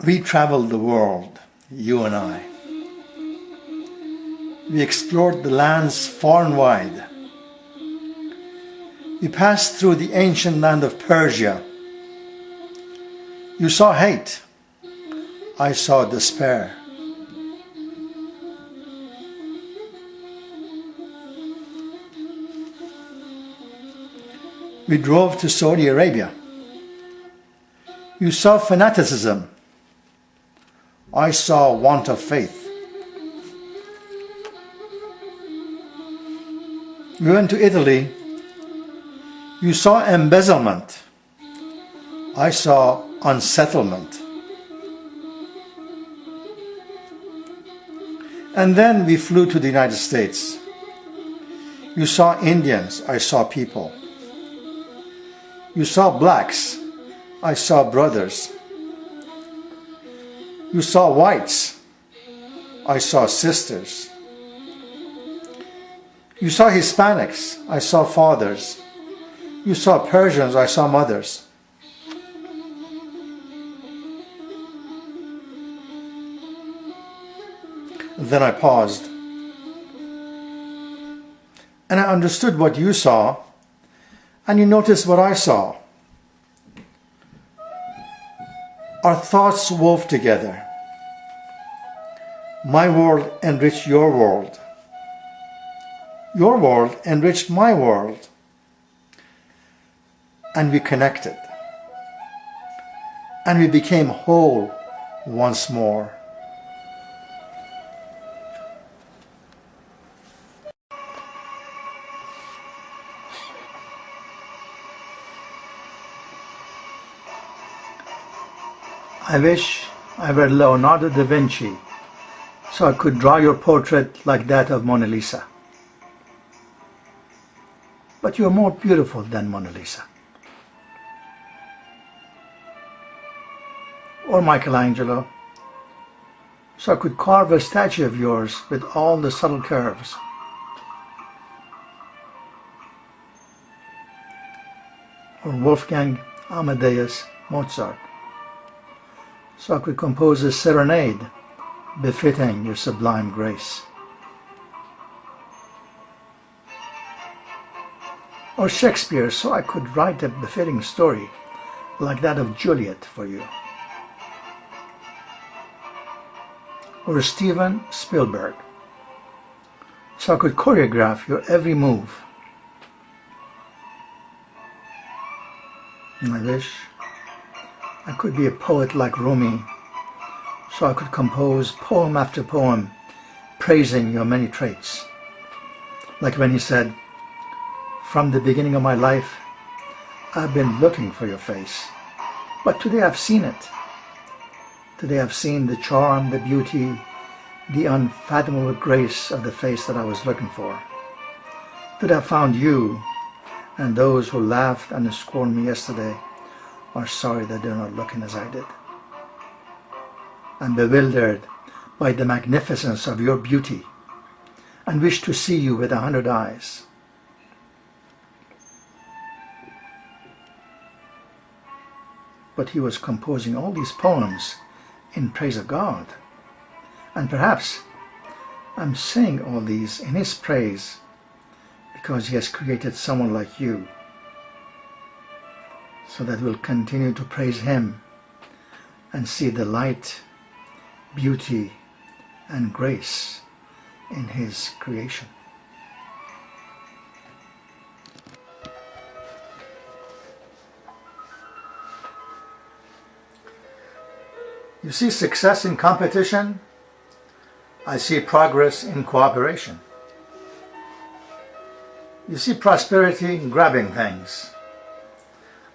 We traveled the world, you and I. We explored the lands far and wide. We passed through the ancient land of Persia. You saw hate. I saw despair. We drove to Saudi Arabia. You saw fanaticism. I saw want of faith. We went to Italy. You saw embezzlement. I saw unsettlement. And then we flew to the United States. You saw Indians. I saw people. You saw blacks. I saw brothers. You saw whites. I saw sisters. You saw Hispanics. I saw fathers. You saw Persians. I saw mothers. Then I paused. And I understood what you saw, and you noticed what I saw. Our thoughts wove together. My world enriched your world. Your world enriched my world. And we connected. And we became whole once more. I wish I were Leonardo da Vinci, so I could draw your portrait like that of Mona Lisa. But you are more beautiful than Mona Lisa. Or Michelangelo, so I could carve a statue of yours with all the subtle curves. Or Wolfgang Amadeus Mozart, so I could compose a serenade befitting your sublime grace. Or Shakespeare, so I could write a befitting story like that of Juliet for you. Or Steven Spielberg, so I could choreograph your every move. And I wish I could be a poet like Rumi, so I could compose poem after poem praising your many traits. Like when he said, "From the beginning of my life, I've been looking for your face, but today I've seen it. Today I've seen the charm, the beauty, the unfathomable grace of the face that I was looking for. Today I found you, and those who laughed and scorned me yesterday are sorry that they're not looking as I did. I'm bewildered by the magnificence of your beauty and wish to see you with 100 eyes." But he was composing all these poems in praise of God. And perhaps I'm saying all these in his praise because he has created someone like you, so that we'll continue to praise him and see the light, beauty, and grace in his creation. You see success in competition. I see progress in cooperation. You see prosperity in grabbing things.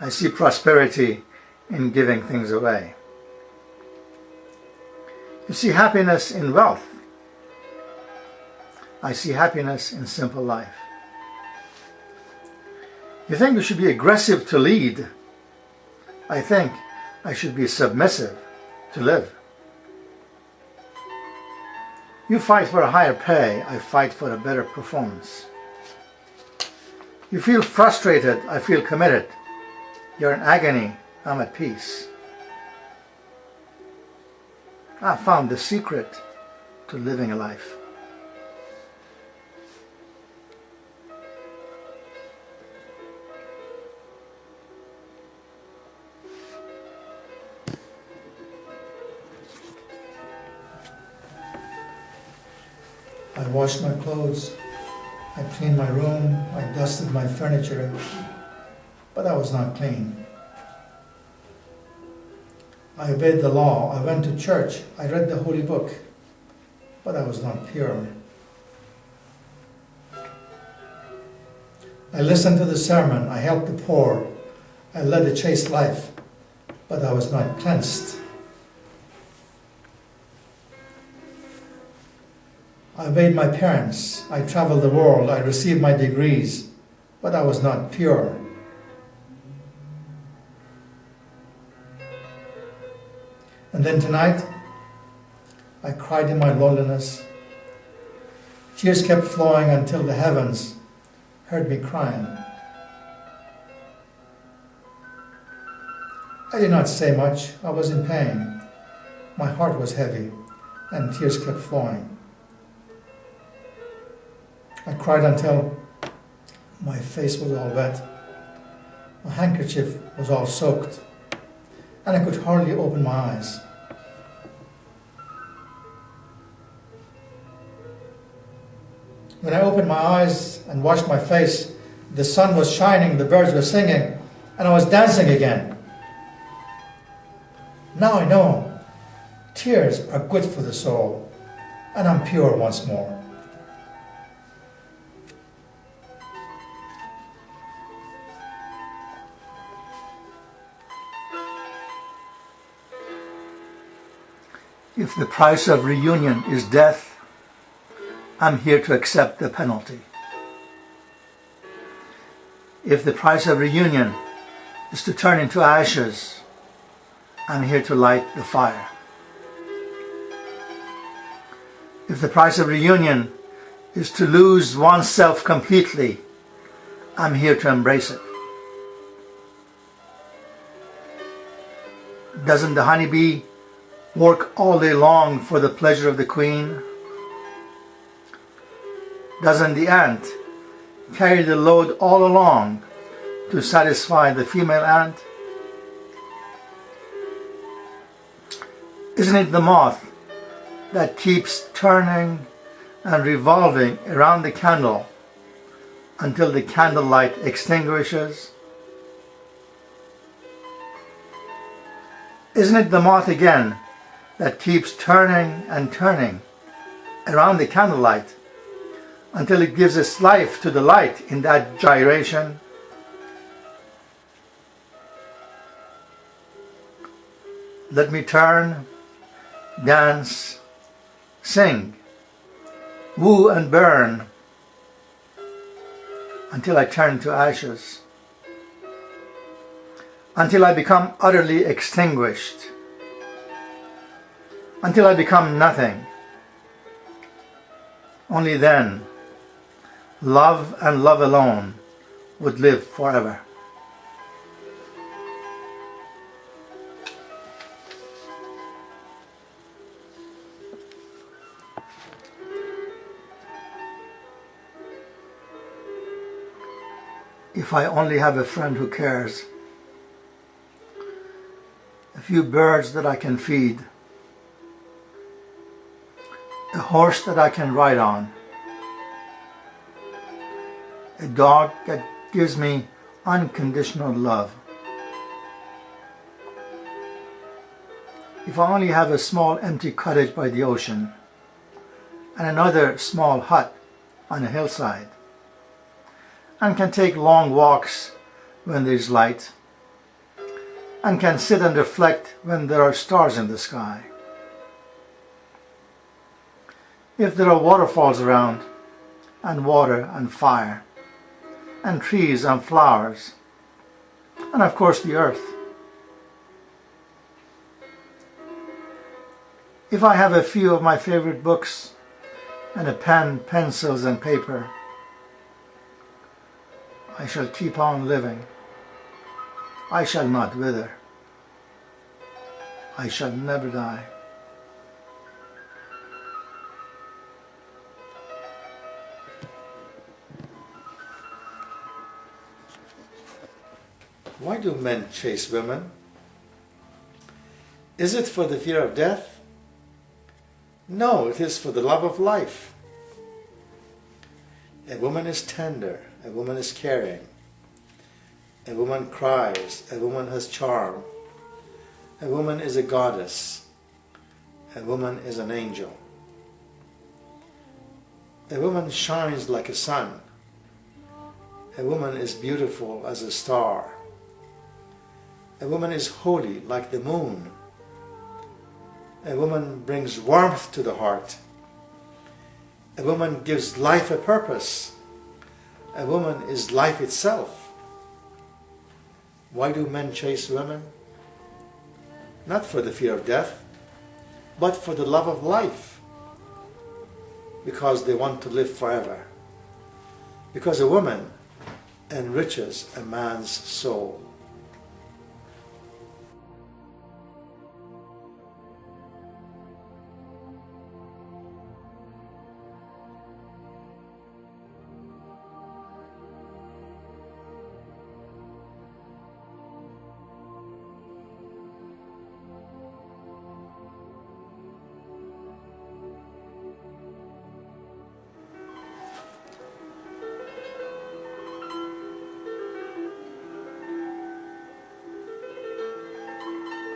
I see prosperity in giving things away. You see happiness in wealth. I see happiness in simple life. You think you should be aggressive to lead. I think I should be submissive to live. You fight for a higher pay. I fight for a better performance. You feel frustrated. I feel committed. You're in agony. I'm at peace. I found the secret to living a life. I washed my clothes, I cleaned my room, I dusted my furniture, but I was not clean. I obeyed the law, I went to church, I read the holy book, but I was not pure. I listened to the sermon, I helped the poor, I led a chaste life, but I was not cleansed. I obeyed my parents, I traveled the world, I received my degrees, but I was not pure. And then tonight, I cried in my loneliness. Tears kept flowing until the heavens heard me crying. I did not say much, I was in pain. My heart was heavy, and tears kept flowing. I cried until my face was all wet, my handkerchief was all soaked, and I could hardly open my eyes. When I opened my eyes and washed my face, the sun was shining, the birds were singing, and I was dancing again. Now I know tears are good for the soul, and I'm pure once more. If the price of reunion is death, I'm here to accept the penalty. If the price of reunion is to turn into ashes, I'm here to light the fire. If the price of reunion is to lose oneself completely, I'm here to embrace it. Doesn't the honeybee work all day long for the pleasure of the queen? Doesn't the ant carry the load all along to satisfy the female ant? Isn't it the moth that keeps turning and revolving around the candle until the candlelight extinguishes? Isn't it the moth again that keeps turning and turning around the candlelight until it gives its life to the light in that gyration? Let me turn, dance, sing, woo and burn until I turn to ashes, until I become utterly extinguished, until I become nothing. Only then, love and love alone would live forever. If I only have a friend who cares, a few birds that I can feed, a horse that I can ride on, a dog that gives me unconditional love. If I only have a small empty cottage by the ocean and another small hut on a hillside, and can take long walks when there is light, and can sit and reflect when there are stars in the sky. If there are waterfalls around, and water and fire, and trees and flowers, and of course the earth. If I have a few of my favorite books, and a pen, pencils and paper, I shall keep on living. I shall not wither. I shall never die. do men chase women? Is it for the fear of death? No, it is for the love of life. A woman is tender, a woman is caring, a woman cries, a woman has charm, a woman is a goddess, a woman is an angel. A woman shines like a sun, a woman is beautiful as a star, a woman is holy like the moon, a woman brings warmth to the heart, a woman gives life a purpose, a woman is life itself. Why do men chase women? Not for the fear of death, but for the love of life, because they want to live forever, because a woman enriches a man's soul.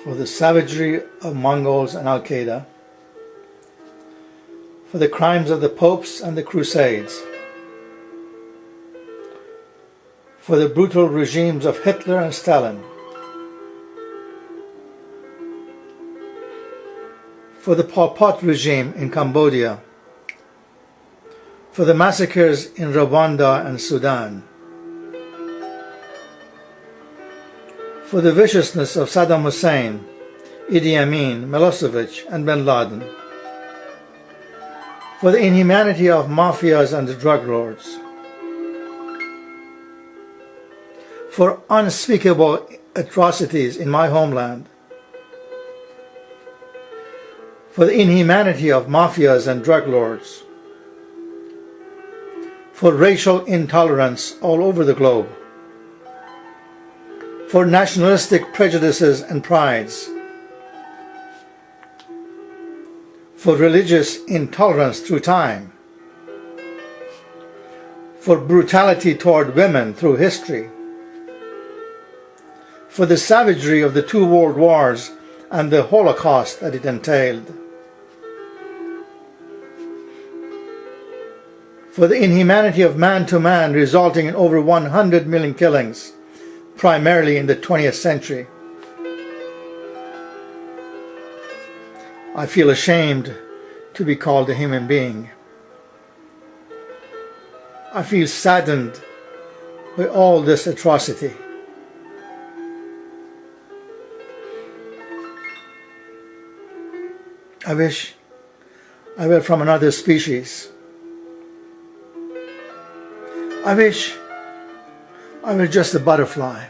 For the savagery of Mongols and Al-Qaeda, for the crimes of the popes and the Crusades, for the brutal regimes of Hitler and Stalin, for the Pol Pot regime in Cambodia, for the massacres in Rwanda and Sudan, for the viciousness of Saddam Hussein, Idi Amin, Milosevic and bin Laden, for the inhumanity of mafias and the drug lords, for unspeakable atrocities in my homeland, for the inhumanity of mafias and drug lords, for racial intolerance all over the globe, for nationalistic prejudices and prides, for religious intolerance through time, for brutality toward women through history, for the savagery of the 2 world wars and the Holocaust that it entailed, for the inhumanity of man to man resulting in over 100 million killings, primarily in the 20th century. I feel ashamed to be called a human being. I feel saddened by all this atrocity. I wish I were from another species. I wish I were just a butterfly.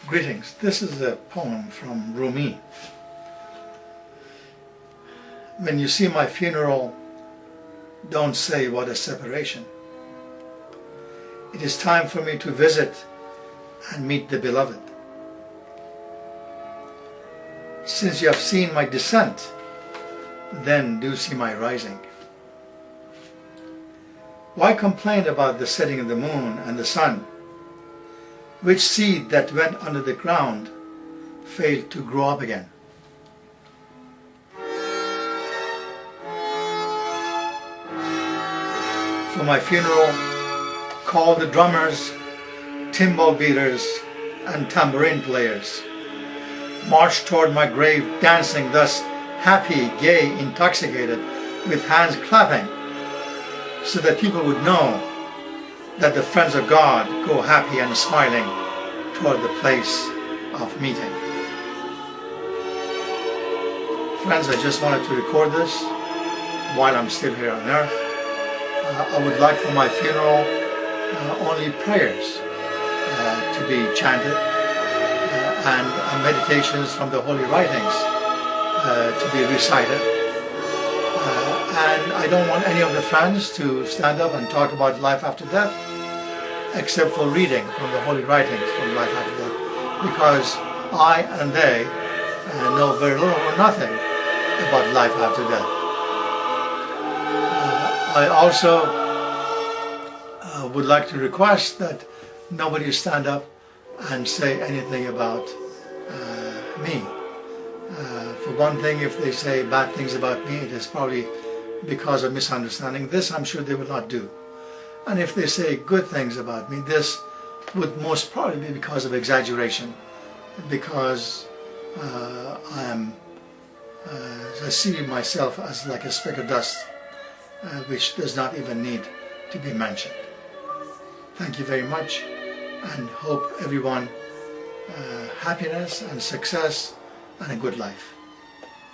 Greetings. This is a poem from Rumi. When you see my funeral, don't say what a separation. It is time for me to visit and meet the beloved. Since you have seen my descent, then do see my rising. Why complain about the setting of the moon and the sun? Which seed that went under the ground failed to grow up again? For my funeral, call the drummers, timbal beaters, and tambourine players. March toward my grave dancing, thus happy, gay, intoxicated, with hands clapping, so that people would know that the friends of God go happy and smiling toward the place of meeting. Friends, I just wanted to record this while I'm still here on earth. I would like for my funeral only prayers to be chanted and meditations from the holy writings to be recited, And I don't want any of the friends to stand up and talk about life after death, except for reading from the holy writings from life after death, because I and they know very little or nothing about life after death. I also would like to request that nobody stand up and say anything about me. For one thing, if they say bad things about me, it is probably because of misunderstanding. This I'm sure they will not do. And if they say good things about me, this would most probably be because of exaggeration, because I see myself as like a speck of dust, which does not even need to be mentioned. Thank you very much, and hope everyone happiness and success and a good life.